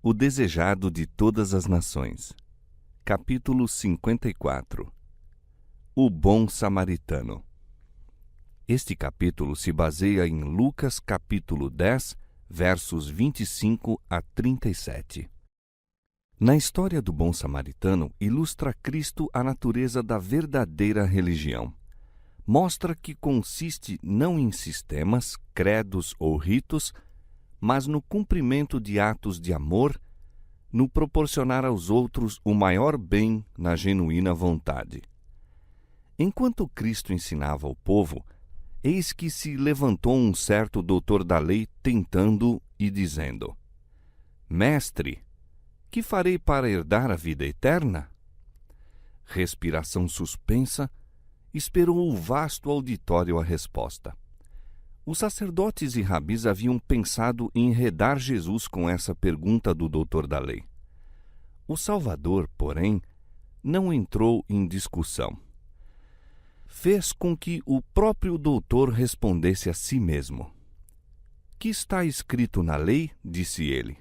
O desejado de todas as nações. Capítulo 54. O bom samaritano. Este capítulo se baseia em Lucas capítulo 10, versos 25 a 37. Na história do bom samaritano, ilustra Cristo a natureza da verdadeira religião. Mostra que consiste não em sistemas, credos ou ritos, mas no cumprimento de atos de amor, no proporcionar aos outros o maior bem na genuína vontade. Enquanto Cristo ensinava ao povo, eis que se levantou um certo doutor da lei tentando e dizendo: Mestre, que farei para herdar a vida eterna? Respiração suspensa, esperou o vasto auditório a resposta. Os sacerdotes e rabis haviam pensado em enredar Jesus com essa pergunta do doutor da lei. O Salvador, porém, não entrou em discussão. Fez com que o próprio doutor respondesse a si mesmo. Que está escrito na lei? Disse ele.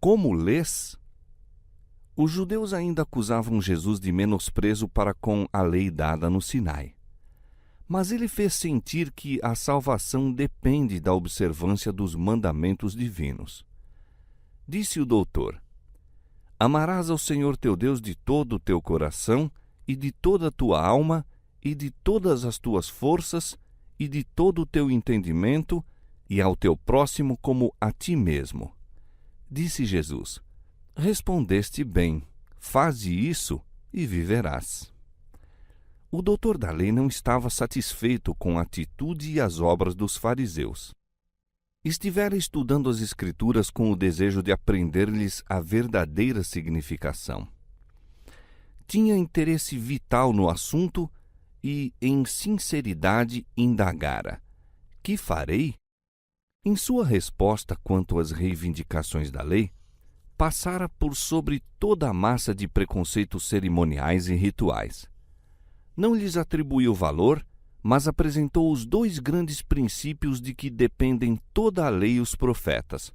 Como lês? Os judeus ainda acusavam Jesus de menosprezo para com a lei dada no Sinai. Mas ele fez sentir que a salvação depende da observância dos mandamentos divinos. Disse o doutor: Amarás ao Senhor teu Deus de todo o teu coração, e de toda a tua alma, e de todas as tuas forças, e de todo o teu entendimento, e ao teu próximo como a ti mesmo. Disse Jesus: Respondeste bem, faze isso e viverás. O doutor da lei não estava satisfeito com a atitude e as obras dos fariseus. Estivera estudando as Escrituras com o desejo de aprender-lhes a verdadeira significação. Tinha interesse vital no assunto e, em sinceridade, indagara: Que farei? Em sua resposta quanto às reivindicações da lei, passara por sobre toda a massa de preconceitos cerimoniais e rituais. Não lhes atribuiu valor, mas apresentou os dois grandes princípios de que dependem toda a lei e os profetas.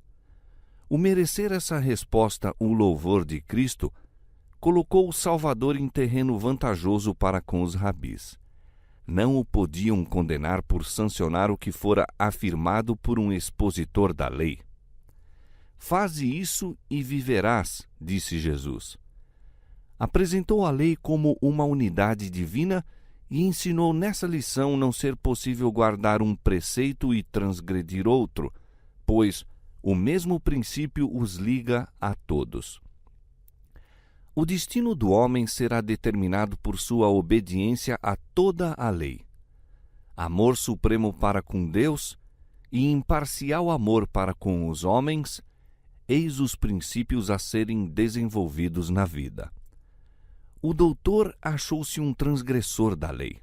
O merecer essa resposta o louvor de Cristo colocou o Salvador em terreno vantajoso para com os rabis. Não o podiam condenar por sancionar o que fora afirmado por um expositor da lei. Faze isso e viverás, disse Jesus. Apresentou a lei como uma unidade divina e ensinou nessa lição não ser possível guardar um preceito e transgredir outro, pois o mesmo princípio os liga a todos. O destino do homem será determinado por sua obediência a toda a lei. Amor supremo para com Deus e imparcial amor para com os homens, eis os princípios a serem desenvolvidos na vida. O doutor achou-se um transgressor da lei.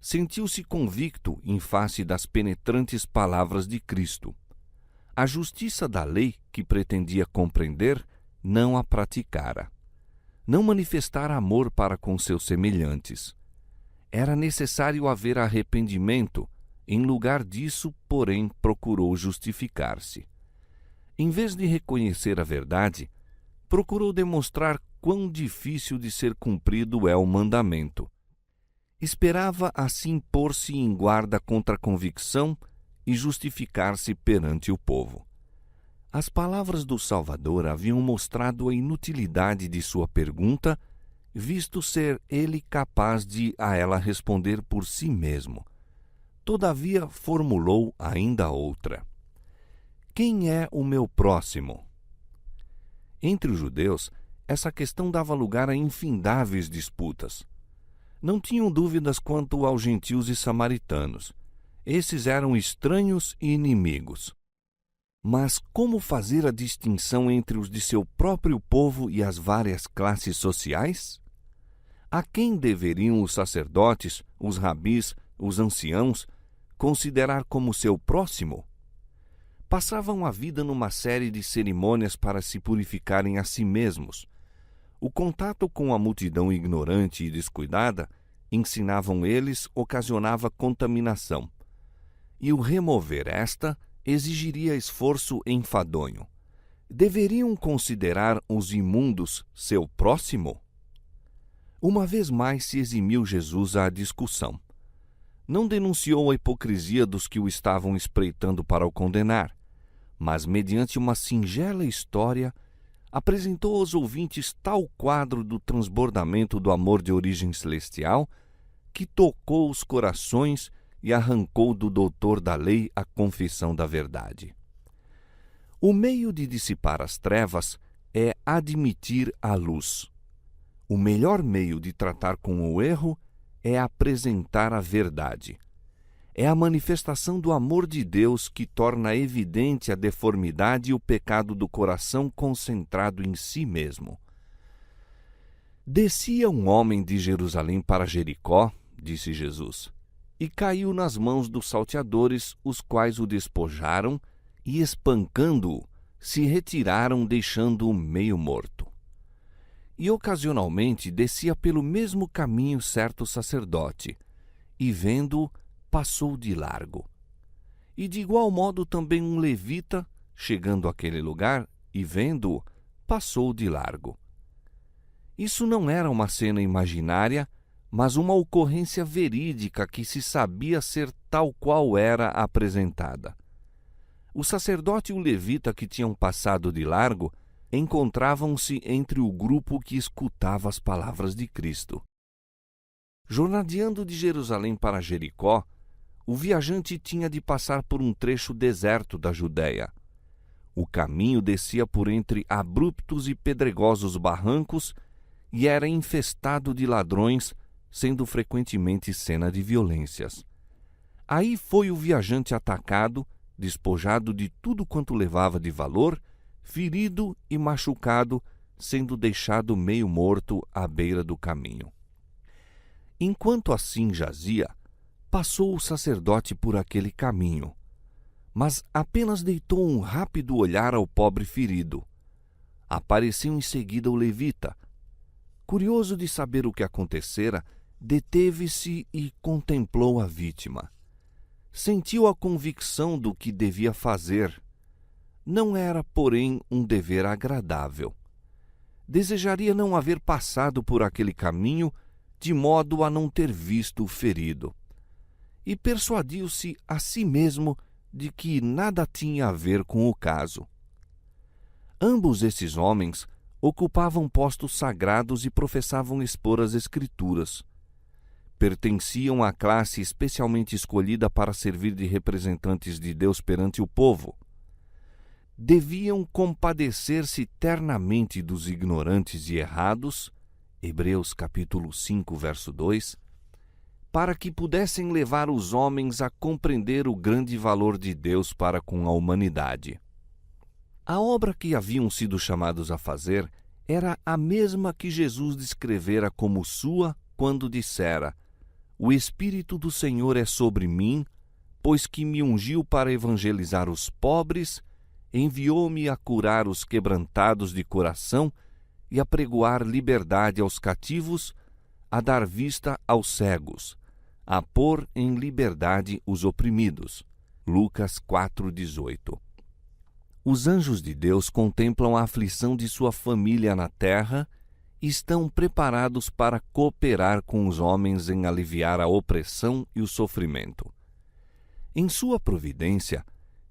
Sentiu-se convicto em face das penetrantes palavras de Cristo. A justiça da lei, que pretendia compreender, não a praticara. Não manifestara amor para com seus semelhantes. Era necessário haver arrependimento, em lugar disso, porém, procurou justificar-se. Em vez de reconhecer a verdade, procurou demonstrar quão difícil de ser cumprido é o mandamento. Esperava assim pôr-se em guarda contra a convicção e justificar-se perante o povo. As palavras do Salvador haviam mostrado a inutilidade de sua pergunta, visto ser ele capaz de a ela responder por si mesmo. Todavia formulou ainda outra: Quem é o meu próximo? Entre os judeus, essa questão dava lugar a infindáveis disputas. Não tinham dúvidas quanto aos gentios e samaritanos. Esses eram estranhos e inimigos. Mas como fazer a distinção entre os de seu próprio povo e as várias classes sociais? A quem deveriam os sacerdotes, os rabis, os anciãos, considerar como seu próximo? Passavam a vida numa série de cerimônias para se purificarem a si mesmos. O contato com a multidão ignorante e descuidada, ensinavam eles, ocasionava contaminação. E o remover esta exigiria esforço enfadonho. deveriam considerar os imundos seu próximo? Uma vez mais se eximiu Jesus à discussão. Não denunciou a hipocrisia dos que o estavam espreitando para o condenar, mas, mediante uma singela história, apresentou aos ouvintes tal quadro do transbordamento do amor de origem celestial que tocou os corações e arrancou do doutor da lei a confissão da verdade. O meio de dissipar as trevas é admitir a luz. O melhor meio de tratar com o erro é apresentar a verdade. É a manifestação do amor de Deus que torna evidente a deformidade e o pecado do coração concentrado em si mesmo. Descia um homem de Jerusalém para Jericó, disse Jesus, e caiu nas mãos dos salteadores, os quais o despojaram e, espancando-o, se retiraram, deixando-o meio morto. E ocasionalmente descia pelo mesmo caminho certo sacerdote, e vendo-o, passou de largo. E de igual modo também um levita, chegando àquele lugar e vendo-o, passou de largo. Isso não era uma cena imaginária, mas uma ocorrência verídica que se sabia ser tal qual era apresentada. O sacerdote e o levita que tinham passado de largo encontravam-se entre o grupo que escutava as palavras de Cristo. Jornadeando de Jerusalém para Jericó, o viajante tinha de passar por um trecho deserto da Judéia. O caminho descia por entre abruptos e pedregosos barrancos e era infestado de ladrões, sendo frequentemente cena de violências. Aí foi o viajante atacado, despojado de tudo quanto levava de valor, ferido e machucado, sendo deixado meio morto à beira do caminho. Enquanto assim jazia, passou o sacerdote por aquele caminho, mas apenas deitou um rápido olhar ao pobre ferido. Apareceu em seguida o levita. Curioso de saber o que acontecera, deteve-se e contemplou a vítima. Sentiu a convicção do que devia fazer. Não era, porém, um dever agradável. Desejaria não haver passado por aquele caminho, de modo a não ter visto o ferido. E persuadiu-se a si mesmo de que nada tinha a ver com o caso. Ambos esses homens ocupavam postos sagrados e professavam expor as Escrituras. Pertenciam à classe especialmente escolhida para servir de representantes de Deus perante o povo. Deviam compadecer-se ternamente dos ignorantes e errados, Hebreus capítulo 5, verso 2, para que pudessem levar os homens a compreender o grande valor de Deus para com a humanidade. A obra que haviam sido chamados a fazer era a mesma que Jesus descrevera como sua quando dissera: "O Espírito do Senhor é sobre mim, pois que me ungiu para evangelizar os pobres, enviou-me a curar os quebrantados de coração e a pregoar liberdade aos cativos, a dar vista aos cegos, a pôr em liberdade os oprimidos." Lucas 4,18. Os anjos de Deus contemplam a aflição de sua família na terra e estão preparados para cooperar com os homens em aliviar a opressão e o sofrimento. Em sua providência,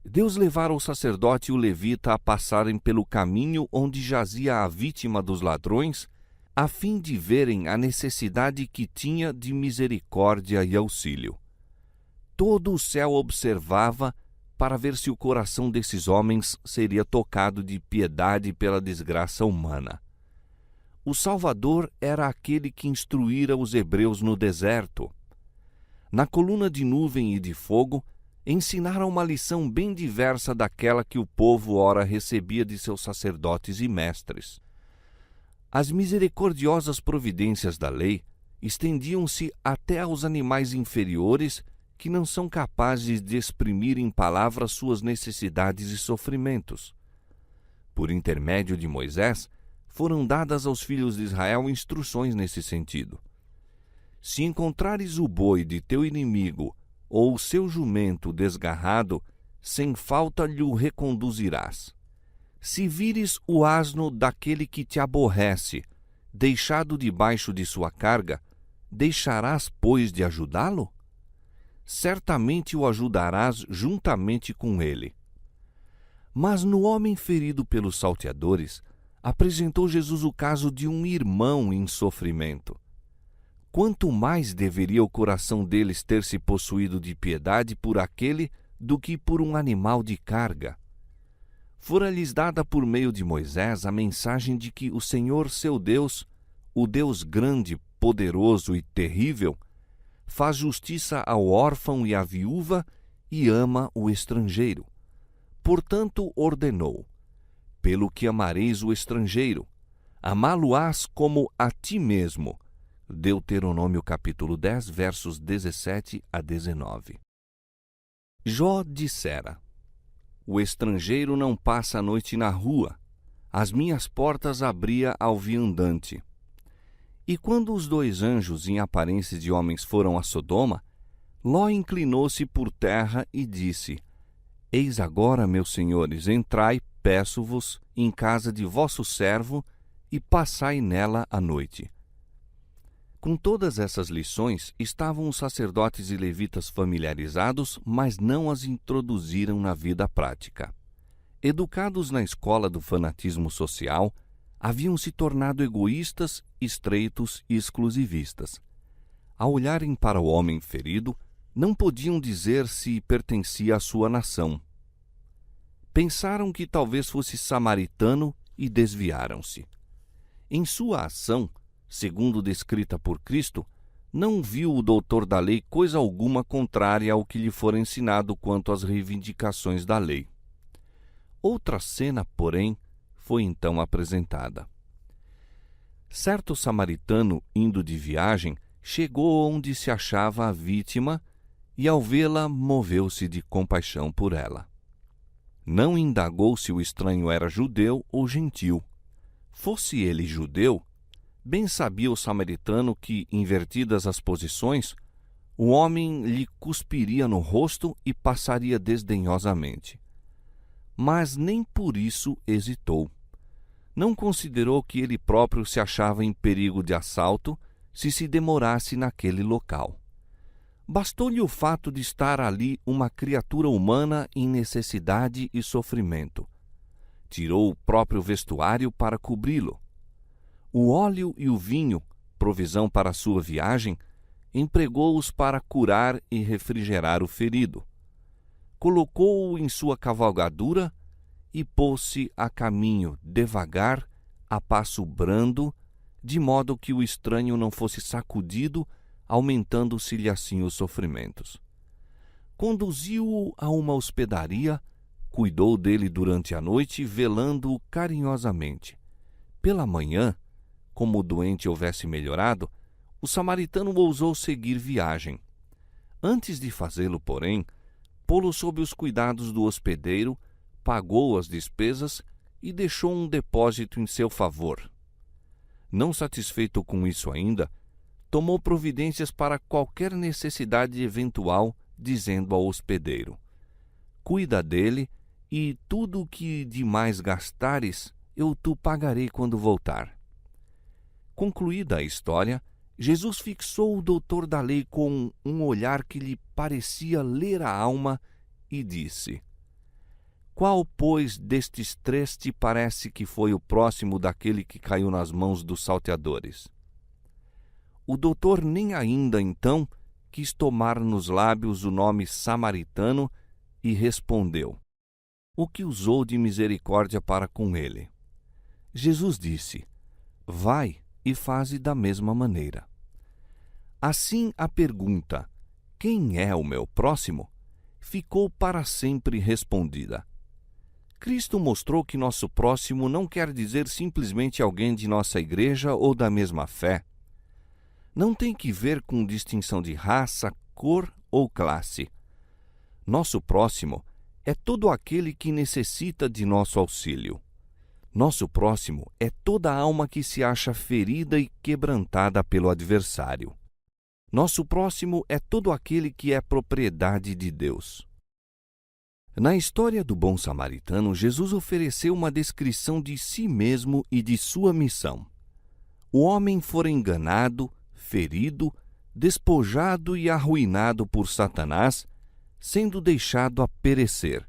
Deus levara o sacerdote e o levita a passarem pelo caminho onde jazia a vítima dos ladrões, a fim de verem a necessidade que tinha de misericórdia e auxílio. Todo o céu observava para ver se o coração desses homens seria tocado de piedade pela desgraça humana. O Salvador era aquele que instruíra os hebreus no deserto. Na coluna de nuvem e de fogo, ensinara uma lição bem diversa daquela que o povo ora recebia de seus sacerdotes e mestres. As misericordiosas providências da lei estendiam-se até aos animais inferiores que não são capazes de exprimir em palavras suas necessidades e sofrimentos. Por intermédio de Moisés, foram dadas aos filhos de Israel instruções nesse sentido. Se encontrares o boi de teu inimigo ou o seu jumento desgarrado, sem falta lhe o reconduzirás. Se vires o asno daquele que te aborrece, deixado debaixo de sua carga, deixarás, pois, de ajudá-lo? Certamente o ajudarás juntamente com ele. Mas no homem ferido pelos salteadores, apresentou Jesus o caso de um irmão em sofrimento. Quanto mais deveria o coração deles ter se possuído de piedade por aquele do que por um animal de carga. Fora-lhes dada por meio de Moisés a mensagem de que o Senhor seu Deus, o Deus grande, poderoso e terrível, faz justiça ao órfão e à viúva e ama o estrangeiro. Portanto, ordenou: pelo que amareis o estrangeiro, amá-lo-ás como a ti mesmo. Deuteronômio capítulo 10, versos 17 a 19. Jó dissera: o estrangeiro não passa a noite na rua, as minhas portas abria ao viandante. E quando os 2 anjos em aparência de homens foram a Sodoma, Ló inclinou-se por terra e disse: eis agora, meus senhores, entrai, peço-vos, em casa de vosso servo, e passai nela a noite. Com todas essas lições estavam os sacerdotes e levitas familiarizados, mas não as introduziram na vida prática. Educados na escola do fanatismo social, haviam se tornado egoístas, estreitos e exclusivistas. Ao olharem para o homem ferido, não podiam dizer se pertencia à sua nação. Pensaram que talvez fosse samaritano e desviaram-se. Em sua ação, segundo descrita por Cristo, não viu o doutor da lei coisa alguma contrária ao que lhe fora ensinado quanto às reivindicações da lei. Outra cena, porém, foi então apresentada. Certo samaritano, indo de viagem, chegou onde se achava a vítima e, ao vê-la, moveu-se de compaixão por ela. Não indagou se o estranho era judeu ou gentil. Fosse ele judeu, bem sabia o samaritano que, invertidas as posições, o homem lhe cuspiria no rosto e passaria desdenhosamente. Mas nem por isso hesitou. Não considerou que ele próprio se achava em perigo de assalto se demorasse naquele local. Bastou-lhe o fato de estar ali uma criatura humana em necessidade e sofrimento. Tirou o próprio vestuário para cobri-lo. O óleo e o vinho, provisão para a sua viagem, empregou-os para curar e refrigerar o ferido. Colocou-o em sua cavalgadura e pôs-se a caminho devagar, a passo brando, de modo que o estranho não fosse sacudido, aumentando-se-lhe assim os sofrimentos. Conduziu-o a uma hospedaria, cuidou dele durante a noite, velando-o carinhosamente. Pela manhã, como o doente houvesse melhorado, o samaritano ousou seguir viagem. Antes de fazê-lo, porém, pô-lo sob os cuidados do hospedeiro, pagou as despesas e deixou um depósito em seu favor. Não satisfeito com isso ainda, tomou providências para qualquer necessidade eventual, dizendo ao hospedeiro: cuida dele, e tudo o que de mais gastares, eu tu pagarei quando voltar. Concluída a história, Jesus fixou o doutor da lei com um olhar que lhe parecia ler a alma e disse: qual, pois, destes 3 te parece que foi o próximo daquele que caiu nas mãos dos salteadores? O doutor nem ainda, então, quis tomar nos lábios o nome samaritano e respondeu: o que usou de misericórdia para com ele? Jesus disse: vai e faze da mesma maneira. Assim a pergunta: quem é o meu próximo? Ficou para sempre respondida. Cristo mostrou que nosso próximo não quer dizer simplesmente alguém de nossa igreja ou da mesma fé. Não tem que ver com distinção de raça, cor ou classe. Nosso próximo é todo aquele que necessita de nosso auxílio. Nosso próximo é toda alma que se acha ferida e quebrantada pelo adversário. Nosso próximo é todo aquele que é propriedade de Deus. Na história do bom samaritano, Jesus ofereceu uma descrição de si mesmo e de sua missão. O homem fora enganado, ferido, despojado e arruinado por Satanás, sendo deixado a perecer.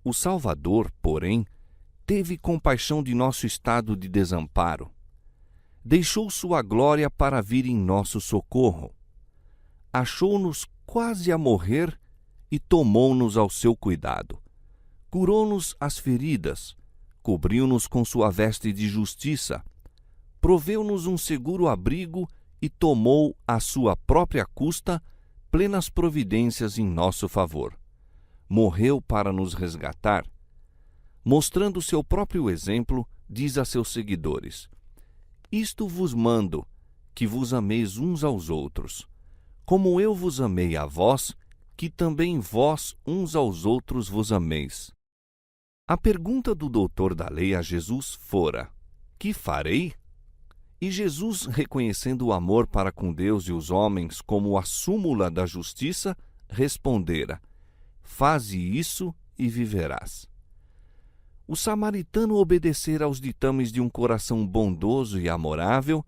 O Salvador, porém, teve compaixão de nosso estado de desamparo. Deixou sua glória para vir em nosso socorro. Achou-nos quase a morrer e tomou-nos ao seu cuidado. Curou-nos as feridas, cobriu-nos com sua veste de justiça, proveu-nos um seguro abrigo e tomou à sua própria custa plenas providências em nosso favor. Morreu para nos resgatar. Mostrando seu próprio exemplo, diz a seus seguidores: Isto vos mando, que vos ameis uns aos outros. Como eu vos amei a vós, que também vós uns aos outros vos ameis. A pergunta do doutor da lei a Jesus fora: Que farei? E Jesus, reconhecendo o amor para com Deus e os homens como a súmula da justiça, respondera: Faze isso e viverás. O samaritano obedecera aos ditames de um coração bondoso e amorável,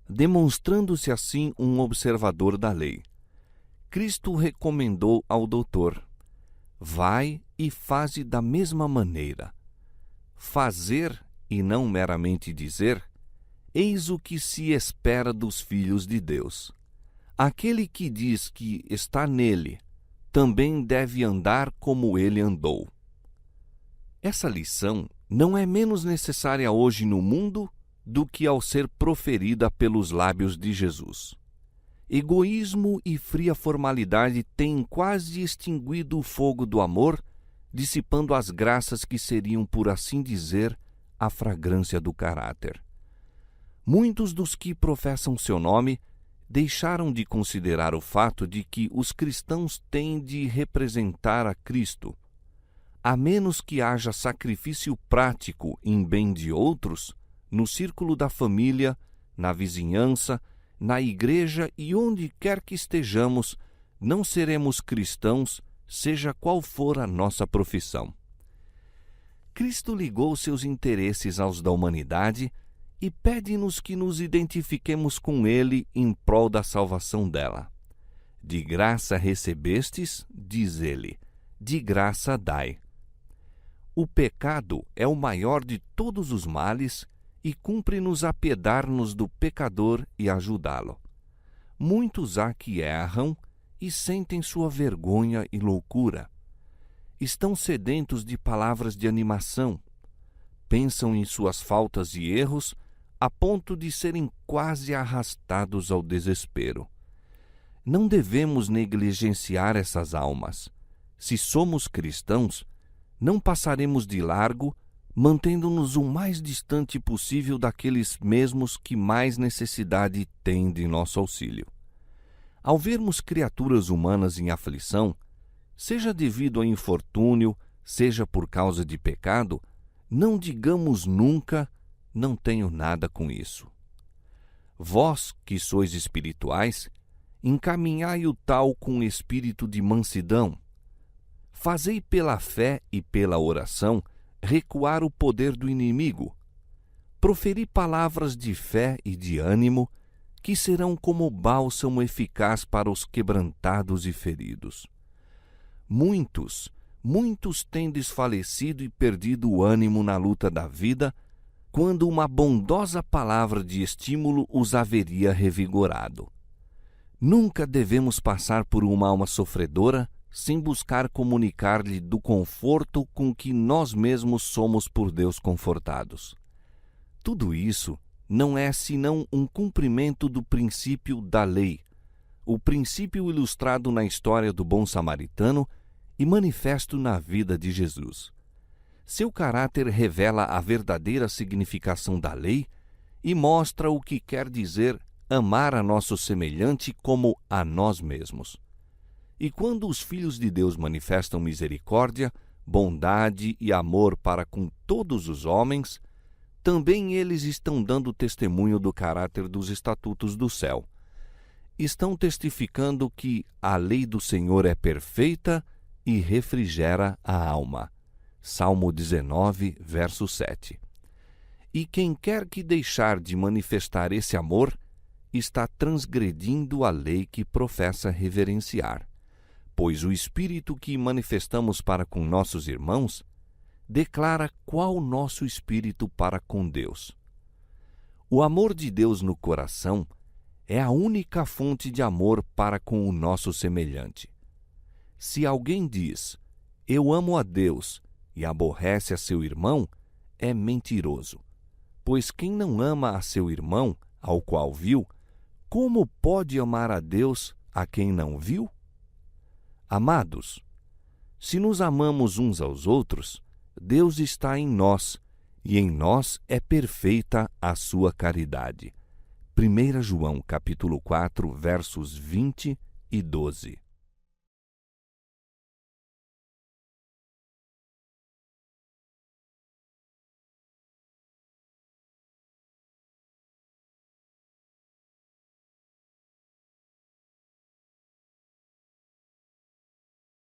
demonstrando-se assim um observador da lei. Cristo recomendou ao doutor: Vai e faze da mesma maneira. Fazer, e não meramente dizer, eis o que se espera dos filhos de Deus. Aquele que diz que está nele, também deve andar como ele andou. Essa lição não é menos necessária hoje no mundo do que ao ser proferida pelos lábios de Jesus. Egoísmo e fria formalidade têm quase extinguido o fogo do amor, dissipando as graças que seriam, por assim dizer, a fragrância do caráter. Muitos dos que professam seu nome deixaram de considerar o fato de que os cristãos têm de representar a Cristo. A menos que haja sacrifício prático em bem de outros, no círculo da família, na vizinhança, na igreja e onde quer que estejamos, não seremos cristãos, seja qual for a nossa profissão. Cristo ligou seus interesses aos da humanidade e pede-nos que nos identifiquemos com Ele em prol da salvação dela. De graça recebestes, diz Ele, de graça dai. O pecado é o maior de todos os males e cumpre-nos apiedar-nos do pecador e ajudá-lo. Muitos há que erram e sentem sua vergonha e loucura. Estão sedentos de palavras de animação. Pensam em suas faltas e erros a ponto de serem quase arrastados ao desespero. Não devemos negligenciar essas almas. Se somos cristãos, não passaremos de largo, mantendo-nos o mais distante possível daqueles mesmos que mais necessidade têm de nosso auxílio. Ao vermos criaturas humanas em aflição, seja devido a infortúnio, seja por causa de pecado, não digamos nunca: não tenho nada com isso. Vós, que sois espirituais, encaminhai o tal com espírito de mansidão. Fazei pela fé e pela oração recuar o poder do inimigo. Proferi palavras de fé e de ânimo, que serão como bálsamo eficaz para os quebrantados e feridos. Muitos têm desfalecido e perdido o ânimo na luta da vida, quando uma bondosa palavra de estímulo os haveria revigorado. Nunca devemos passar por uma alma sofredora sem buscar comunicar-lhe do conforto com que nós mesmos somos por Deus confortados. Tudo isso não é senão um cumprimento do princípio da lei, o princípio ilustrado na história do bom samaritano e manifesto na vida de Jesus. Seu caráter revela a verdadeira significação da lei e mostra o que quer dizer amar a nosso semelhante como a nós mesmos. E quando os filhos de Deus manifestam misericórdia, bondade e amor para com todos os homens, também eles estão dando testemunho do caráter dos estatutos do céu. Estão testificando que a lei do Senhor é perfeita e refrigera a alma. Salmo 19, verso 7. E quem quer que deixar de manifestar esse amor, está transgredindo a lei que professa reverenciar. Pois o espírito que manifestamos para com nossos irmãos declara qual nosso espírito para com Deus. O amor de Deus no coração é a única fonte de amor para com o nosso semelhante. Se alguém diz, eu amo a Deus, e aborrece a seu irmão, é mentiroso. Pois quem não ama a seu irmão, ao qual viu, como pode amar a Deus a quem não viu? Amados, se nos amamos uns aos outros, Deus está em nós, e em nós é perfeita a sua caridade. 1 João capítulo 4, versos 20 e 12.